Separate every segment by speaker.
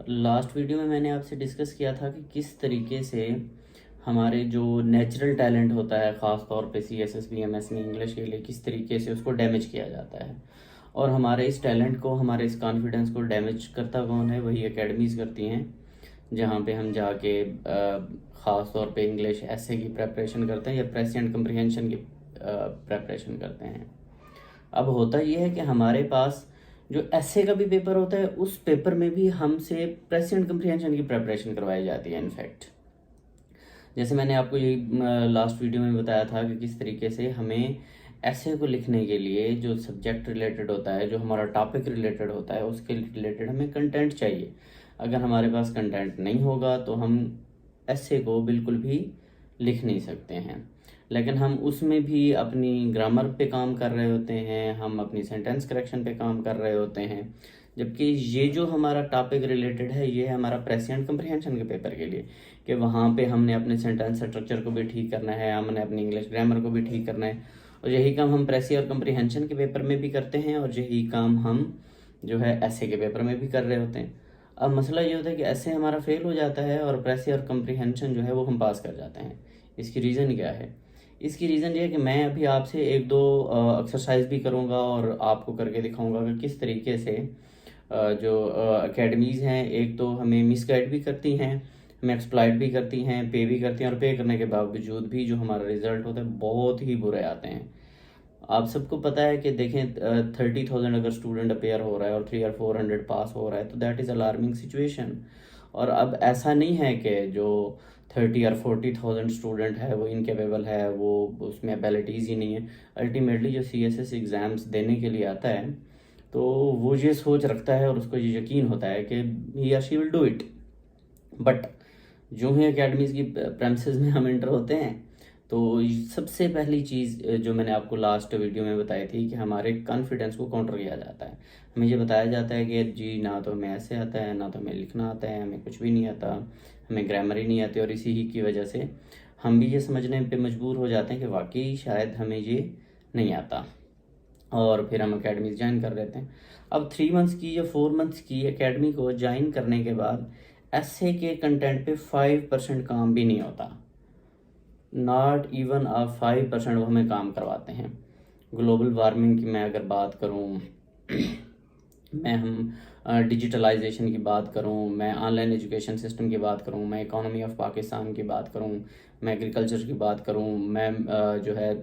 Speaker 1: Last video में मैंने आपसे डिस्कस किया था कि किस तरीके से हमारे जो नेचुरल टैलेंट होता है, ख़ास तौर पे C S S B M S में इंग्लिश के लिए, किस तरीके से उसको डैमेज किया जाता है। और हमारे इस टैलेंट को, हमारे इस कॉन्फिडेंस को डैमेज करता कौन है? वही एकेडमीज़ करती हैं, जहाँ पे हम जाके ख़ास तौर पे इंग्लिश ऐसे की प्रेपरेशन करते हैं या प्रेस एंड कम्प्रीहेंशन की प्रेपरेशन करते हैं। अब होता ये है कि हमारे पास जो ऐसे का भी पेपर होता है, उस पेपर में भी हमसे प्रेस एंड कम्प्रीहेंशन की प्रेपरेशन करवाई जाती है। इनफैक्ट जैसे मैंने आपको यही लास्ट वीडियो में बताया था कि किस तरीके से हमें ऐसे को लिखने के लिए जो सब्जेक्ट रिलेटेड होता है, जो हमारा टॉपिक रिलेटेड होता है, उसके रिलेटेड हमें कंटेंट चाहिए। अगर हमारे पास कंटेंट नहीं होगा तो हम ऐसे को बिल्कुल भी लिख नहीं सकते हैं। लेकिन हम उसमें भी अपनी ग्रामर पे काम कर रहे होते हैं, हम अपनी सेंटेंस करेक्शन पे काम कर रहे होते हैं। जबकि ये जो हमारा टॉपिक रिलेटेड है, ये है हमारा प्रेस एंड कम्प्रीहेंशन के पेपर के लिए, कि वहाँ पे हमने अपने सेंटेंस स्ट्रक्चर को भी ठीक करना है, हमने अपनी इंग्लिश ग्रामर को भी ठीक करना है। और यही काम हम प्रेस और कम्प्रीहेंशन के पेपर में भी करते हैं, और यही काम हम जो है ऐसे के पेपर में भी कर रहे होते हैं। अब मसला ये होता है कि ऐसे हमारा फेल हो जाता है और प्रेस और कम्प्रीहेंशन जो है वो हम पास कर जाते हैं। इसकी रीज़न क्या है? इसकी रीज़न ये है कि मैं अभी आपसे एक दो एक्सरसाइज भी करूँगा और आपको करके दिखाऊँगा कि किस तरीके से जो एकेडमीज़ हैं, एक तो हमें मिसगाइड भी करती हैं, हमें एक्सप्लॉइट भी करती हैं, पे भी करती हैं, और पे करने के बावजूद भी जो हमारा रिज़ल्ट होता है बहुत ही बुरे आते हैं। आप सबको पता है कि देखें, 30,000 अगर स्टूडेंट अपेयर हो रहा है और 300 or 400 पास हो रहा है, तो दैट इज़ अलार्मिंग सिचुएशन। और अब ऐसा नहीं है कि जो 30 or 40,000 स्टूडेंट है वो इनकेपेबल है, वो उसमें एबिलिटीज़ ही नहीं है। अल्टीमेटली जो सी एस एस एग्ज़ाम्स देने के लिए आता है, तो वो ये सोच रखता है और उसको ये यकीन होता है कि ही या she will do it. But जो ही एकेडमीज़ की प्रेमिसेस में हम एंटर होते हैं, तो सबसे पहली चीज़ जो मैंने आपको लास्ट वीडियो में बताई थी कि हमारे कॉन्फिडेंस को काउंटर किया जाता है। हमें ये बताया जाता है कि जी ना तो हमें ऐसे आता है, ना तो हमें लिखना आता है, हमें कुछ भी नहीं आता, हमें ग्रामर ही नहीं आती। और इसी ही की वजह से हम भी ये समझने पे मजबूर हो जाते हैं कि वाकई शायद हमें ये नहीं आता, और फिर हम अकेडमी ज्वाइन कर लेते हैं। अब 3 मंथ्स की या 4 मंथ्स की अकेडमी को ज्वाइन करने के बाद ऐसे के कंटेंट पे 5% काम भी नहीं होता। नॉट इवन 5% वो हमें काम करवाते हैं। ग्लोबल वार्मिंग की मैं अगर बात करूँ, मैं हम डिजिटलाइजेशन की बात करूँ, मैं ऑनलाइन एजुकेशन सिस्टम की बात करूँ, मैं इकोनॉमी ऑफ पाकिस्तान की बात करूँ, मैं एग्रीकल्चर की बात करूँ, मैं जो है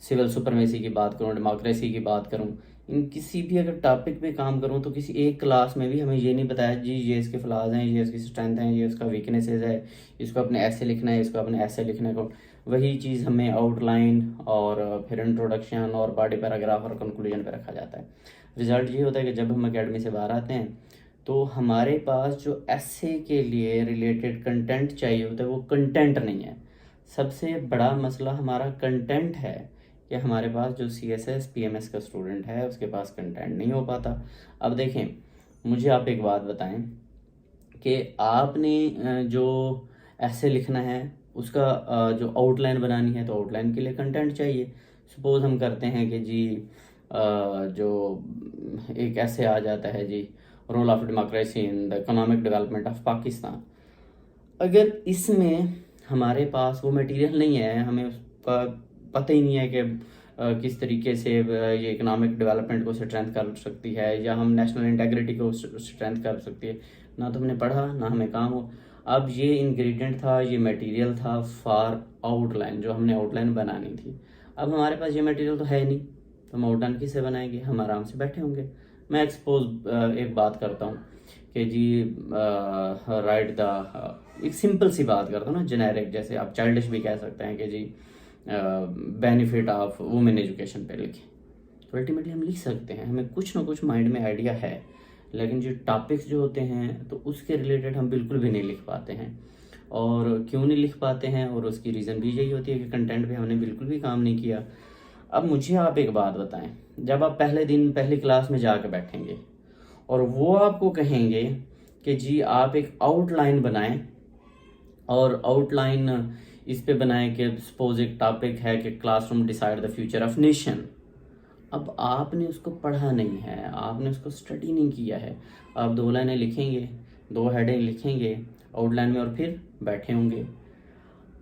Speaker 1: सिविल सुपरमेसी की बात करूँ, डेमोक्रेसी की बात करूँ, इन किसी भी अगर टॉपिक पे काम करूँ, तो किसी एक क्लास में भी हमें ये नहीं बताया जी ये इसके फ्लॉज हैं, ये इसकी स्ट्रेंथ हैं, ये इसका वीकनेसेस है, इसको अपने ऐसे लिखना है, इसको अपने ऐसे लिखने को। वही चीज़ हमें आउटलाइन और फिर इंट्रोडक्शन और बॉडी पैराग्राफ और कंक्लूजन पे रखा जाता है। रिज़ल्ट ये होता है कि जब हम अकेडमी से बाहर आते हैं, तो हमारे पास जो ऐसे के लिए रिलेटेड कंटेंट चाहिए होता है, वो कंटेंट नहीं है। सबसे बड़ा मसला हमारा कंटेंट है कि हमारे पास जो C S S P M S का स्टूडेंट है, उसके पास कंटेंट नहीं हो पाता। अब देखें, मुझे आप एक बात बताएं कि आपने जो ऐसे लिखना है, उसका जो आउटलाइन बनानी है, तो आउटलाइन के लिए कंटेंट चाहिए। सपोज हम करते हैं कि जी जो एक ऐसे आ जाता है जी, role of democracy in the economic development of Pakistan. अगर इसमें हमारे पास वो मटेरियल नहीं है, हमें उसका पता ही नहीं है कि किस तरीके से ये इकोनॉमिक डेवलपमेंट को स्ट्रेंथ कर सकती है, या हम नेशनल इंटेग्रिटी को स्ट्रेंथ कर सकती है, ना तो हमने पढ़ा ना हमें काम हो। अब ये इंग्रेडिएंट था, ये मटेरियल था फॉर आउटलाइन, जो हमने आउटलाइन बनानी थी। अब हमारे पास ये मटेरियल तो है नहीं, तो हम आउटलाइन किससे बनाएंगे? हम आराम से बैठे होंगे। मैं एक्सपोज एक बात करता हूँ कि जी राइट द, एक सिंपल सी बात करता हूँ ना, जेनेरिक, जैसे आप चाइल्डिश भी कह सकते हैं कि जी बेनिफिट ऑफ वुमेन एजुकेशन पे लिखें, तो अल्टीमेटली हम लिख सकते हैं, हमें कुछ ना कुछ माइंड में आइडिया है। लेकिन जो टॉपिक्स जो होते हैं, तो उसके रिलेटेड हम बिल्कुल भी नहीं लिख पाते हैं। और क्यों नहीं लिख पाते हैं? और उसकी रीज़न भी यही होती है कि कंटेंट पे हमने बिल्कुल भी काम नहीं किया। अब मुझे आप एक बात बताएं, जब आप पहले दिन पहली क्लास में जाकर बैठेंगे और वो आपको कहेंगे कि जी आप एक आउटलाइन बनाएं, और आउटलाइन इस पे बनाएं कि सपोज एक टॉपिक है कि classroom decide the future of nation. अब आपने उसको पढ़ा नहीं है, आपने उसको स्टडी नहीं किया है, आप 2 लाइनें लिखेंगे, 2 हेडिंग लिखेंगे आउटलाइन में और फिर बैठे होंगे।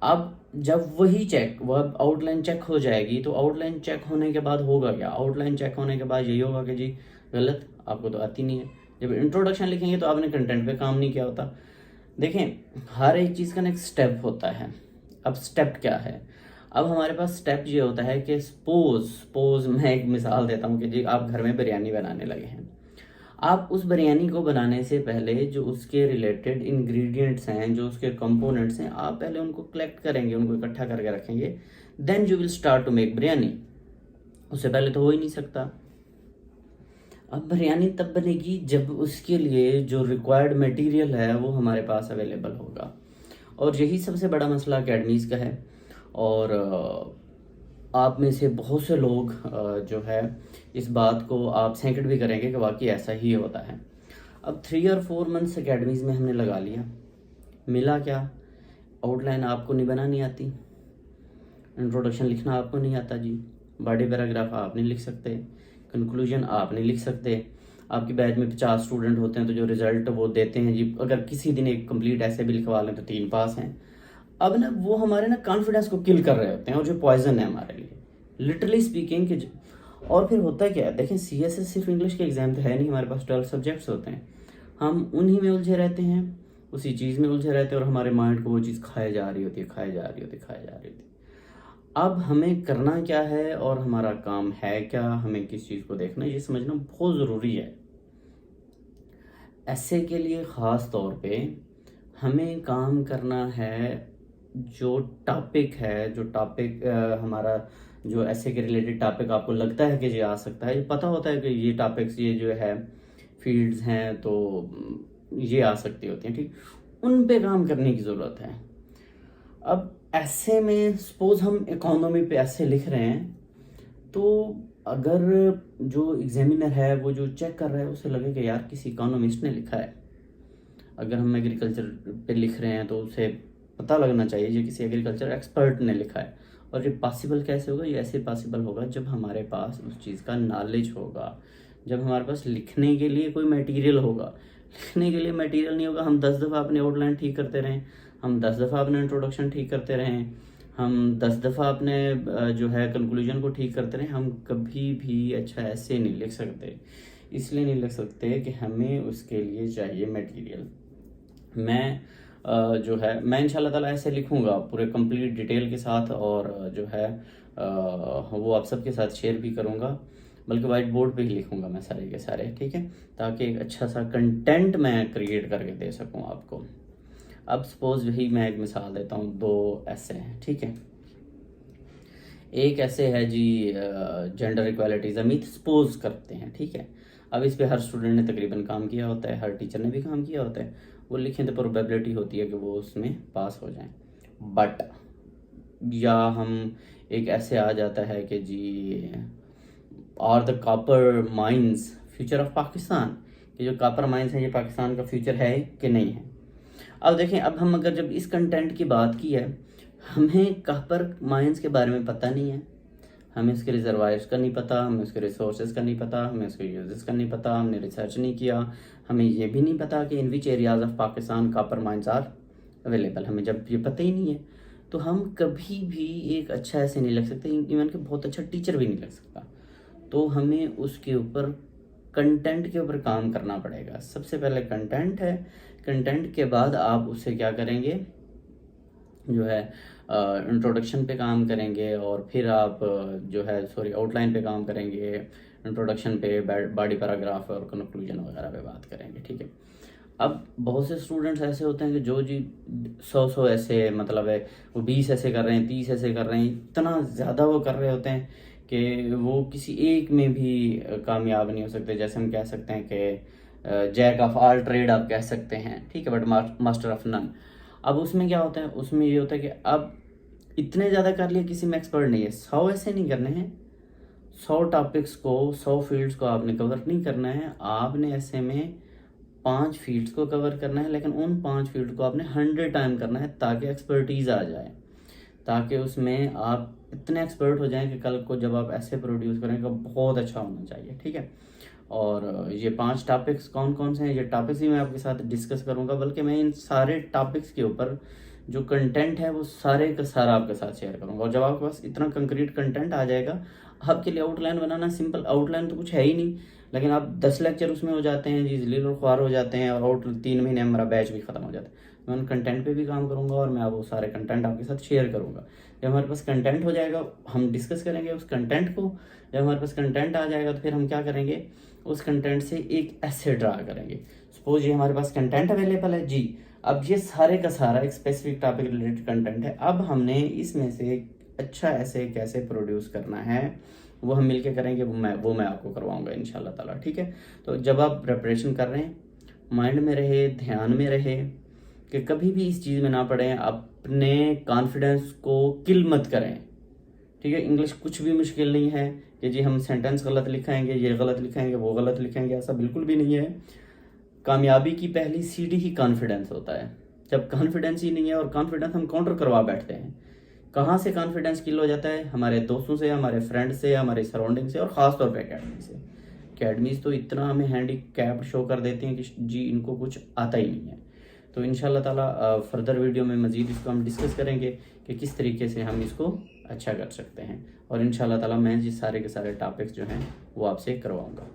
Speaker 1: अब जब वह आउटलाइन चेक हो जाएगी, तो आउटलाइन चेक होने के बाद होगा क्या? आउटलाइन चेक होने के बाद यही होगा कि जी गलत, आपको तो आती नहीं है। जब इंट्रोडक्शन लिखेंगे तो आपने कंटेंट पे काम नहीं किया होता। देखें, हर एक चीज़ का ना एक स्टेप होता है। अब स्टेप क्या है? अब हमारे पास स्टेप ये होता है कि सपोज मैं एक मिसाल देता हूँ कि जी आप घर में बिरयानी बनाने लगे हैं। आप उस बिरयानी को बनाने से पहले जो उसके रिलेटेड इंग्रेडिएंट्स हैं, जो उसके कंपोनेंट्स हैं, आप पहले उनको कलेक्ट करेंगे, उनको इकट्ठा करके रखेंगे, then you will start to make biryani. उससे पहले तो हो ही नहीं सकता। अब बिरयानी तब बनेगी जब उसके लिए जो रिक्वायर्ड मटेरियल है वो हमारे पास अवेलेबल होगा। और यही सबसे बड़ा मसला अकेडमीज़ का है। और आप में से बहुत से लोग जो है इस बात को आप सेकंड भी करेंगे कि वाकई ऐसा ही होता है। अब 3 और 4 मंथ्स अकेडमीज़ में हमने लगा लिया, मिला क्या? आउटलाइन आपको नहीं बनानी आती, इंट्रोडक्शन लिखना आपको नहीं आता जी, बॉडी पैराग्राफ आप नहीं लिख सकते, कंक्लूजन आप नहीं लिख सकते। आपके बैच में 50 स्टूडेंट होते हैं तो जो रिजल्ट वो देते हैं जी, अगर किसी दिन एक कंप्लीट ऐसे भी लिखवा लें तो 3 पास हैं। अब ना वो हमारे ना कॉन्फिडेंस को किल कर रहे होते हैं, और जो पॉइजन है हमारे लिए लिटरली स्पीकिंग कि और फिर होता क्या है, देखें CSS सिर्फ इंग्लिश के एग्जाम तो है नहीं, हमारे पास 12 सब्जेक्ट्स होते हैं। हम उन्हीं में उलझे रहते हैं, उसी चीज़ में उलझे रहते हैं, और हमारे माइंड को वो चीज़ खाए जा रही होती है, खाए जा रही होती है, खाए जा रही होती है। अब हमें करना क्या है और हमारा काम है क्या, हमें किस चीज़ को देखना है, ये समझना बहुत ज़रूरी है। ऐसे के लिए ख़ास तौर पे हमें काम करना है, जो टॉपिक हमारा जो ऐसे के रिलेटेड टॉपिक आपको लगता है कि ये आ सकता है, ये पता होता है कि ये टॉपिक्स, ये जो है फील्ड्स हैं तो ये आ सकती होती हैं, ठीक, उन पे काम करने की ज़रूरत है। अब ऐसे में सपोज हम इकोनॉमी पे ऐसे लिख रहे हैं, तो अगर जो एग्जामिनर है वो जो चेक कर रहा है उसे लगे कि यार किसी इकोनॉमिस्ट ने लिखा है। अगर हम एग्रीकल्चर पे लिख रहे हैं तो उसे पता लगना चाहिए ये किसी एग्रीकल्चर एक्सपर्ट ने लिखा है। और ये पॉसिबल कैसे होगा? ये ऐसे पॉसिबल होगा जब हमारे पास उस चीज़ का नॉलेज होगा, जब हमारे पास लिखने के लिए कोई मटेरियल होगा। लिखने के लिए मटेरियल नहीं होगा, हम 10 दफ़ा अपने आउटलाइन ठीक करते रहें, हम 10 दफ़ा अपना इंट्रोडक्शन ठीक करते रहें, हम 10 दफ़ा अपने जो है कंक्लूजन को ठीक करते रहें, हम कभी भी अच्छा ऐसे नहीं लिख सकते। इसलिए नहीं लिख सकते कि हमें उसके लिए चाहिए मटेरियल। मैं जो है मैं इंशाल्लाह ताला ऐसे लिखूँगा पूरे कंप्लीट डिटेल के साथ, और जो है वो आप सबके साथ शेयर भी करूँगा, बल्कि वाइट बोर्ड पे ही लिखूँगा मैं सारे के सारे, ठीक है, ताकि एक अच्छा सा कंटेंट मैं क्रिएट करके दे सकूँ आपको। अब सपोज यही मैं एक मिसाल देता हूँ, 2 ऐसे हैं, ठीक है। एक ऐसे है जी जेंडर इक्वालिटीज़ अमित सपोज करते हैं, ठीक है। अब इस पे हर स्टूडेंट ने तकरीबन काम किया होता है, हर टीचर ने भी काम किया होता है, वो लिखें तो प्रोबेबिलिटी होती है कि वो उसमें पास हो जाएं। बट या हम एक ऐसे आ जाता है कि जी are the copper mines future of Pakistan, कि जो कॉपर माइंस हैं ये पाकिस्तान का फ्यूचर है कि नहीं है। अब देखें, अब हम अगर जब इस कंटेंट की बात की है, हमें कॉपर माइंस के बारे में पता नहीं है, हमें उसके रिजर्वायर्स का नहीं पता, हमें उसके रिसोर्सेज का नहीं पता, हमें उसके यूजेस का नहीं पता, हमने रिसर्च नहीं किया, हमें ये भी नहीं पता कि in which areas of Pakistan copper mines are available. हमें जब ये पता ही नहीं है तो हम कभी भी एक अच्छा ऐसे नहीं लग सकते, इवन कि बहुत अच्छा टीचर भी नहीं लग सकता। तो हमें उसके ऊपर कंटेंट के ऊपर काम करना पड़ेगा। सबसे पहले कंटेंट है, कंटेंट के बाद आप उससे क्या करेंगे, जो है इंट्रोडक्शन पे काम करेंगे, और फिर आप जो है आउटलाइन पे काम करेंगे, इंट्रोडक्शन पे बॉडी पैराग्राफ और कंक्लूजन वगैरह पे बात करेंगे, ठीक है। अब बहुत से स्टूडेंट्स ऐसे होते हैं कि जो जी 100 ऐसे, मतलब है वो 20 ऐसे कर रहे हैं, 30 ऐसे कर रहे हैं, इतना ज़्यादा वो कर रहे होते हैं कि वो किसी एक में भी कामयाब नहीं हो सकते। जैसे हम कह सकते हैं कि जैक ऑफ ऑल ट्रेड आप कह सकते हैं, ठीक है, बट मास्टर ऑफ नन। अब उसमें क्या होता है, उसमें ये होता है कि अब इतने ज़्यादा कर लिए, किसी में एक्सपर्ट नहीं है। 100 ऐसे नहीं करने हैं, 100 टॉपिक्स को, 100 फील्ड्स को आपने कवर नहीं करना है। आपने ऐसे में 5 फील्ड्स को कवर करना है, लेकिन उन 5 फील्ड को आपने 100 टाइम करना है, ताकि एक्सपर्टीज़ आ जाए, ताकि उसमें आप इतने एक्सपर्ट हो जाएं कि कल को जब आप ऐसे प्रोड्यूस करें तो बहुत अच्छा होना चाहिए, ठीक है। और ये 5 टॉपिक्स कौन कौन से हैं, ये टॉपिक्स ही मैं आपके साथ डिस्कस करूँगा, बल्कि मैं इन सारे टॉपिक्स के ऊपर जो कंटेंट है वो सारे का सारा आपके साथ शेयर करूँगा। और जब आपके पास इतना कंक्रीट कंटेंट आ जाएगा, आपके लिए आउटलाइन बनाना सिंपल, आउटलाइन तो कुछ है ही नहीं, लेकिन आप 10 लेक्चर उसमें हो जाते हैं जी, जलील और ख्वार हो जाते हैं, और आउट 3 महीने में मेरा बैच भी ख़त्म हो जाता है। मैं उन कंटेंट पे भी काम करूँगा और मैं वो सारे कंटेंट आपके साथ शेयर करूँगा। जब हमारे पास कंटेंट हो जाएगा, हम डिस्कस करेंगे उस कंटेंट को। जब हमारे पास कंटेंट आ जाएगा तो फिर हम क्या करेंगे, उस कंटेंट से एक ऐसे ड्रा करेंगे। सपोज ये हमारे पास कंटेंट अवेलेबल है जी, अब ये सारे का सारा एक स्पेसिफिक टॉपिक रिलेटेड कंटेंट है। अब हमने इसमें से अच्छा ऐसे कैसे प्रोड्यूस करना है वो हम मिलके करेंगे, वो मैं आपको करवाऊंगा इंशाल्लाह ताला, ठीक है। तो जब आप प्रिपरेशन कर रहे हैं, माइंड में रहे, ध्यान में रहे कि कभी भी इस चीज़ में ना पड़े, अपने कॉन्फिडेंस को किल मत करें, ठीक है। इंग्लिश कुछ भी मुश्किल नहीं है कि जी हम सेंटेंस गलत लिखाएंगे, ये गलत लिखाएंगे, वो गलत लिखेंगे, ऐसा बिल्कुल भी नहीं है। कामयाबी की पहली सीढ़ी ही कॉन्फिडेंस होता है। जब कॉन्फिडेंस ही नहीं है, और कॉन्फिडेंस हम काउंटर करवा बैठते हैं, कहाँ से कॉन्फिडेंस किल हो जाता है, हमारे दोस्तों से, हमारे फ्रेंड से, हमारे सराउंडिंग से, और ख़ास तौर पे एकेडमी से। अकेडमीज तो इतना हमें हैंडीकैप शो कर देती हैं कि जी इनको कुछ आता ही नहीं है। तो इंशाल्लाह ताला फर्दर वीडियो में मज़ीद इसको हम डिस्कस करेंगे कि किस तरीके से हम इसको अच्छा कर सकते हैं, और इंशाल्लाह ताला मैं जिस सारे के सारे टॉपिक्स जो हैं वो आपसे करवाऊँगा।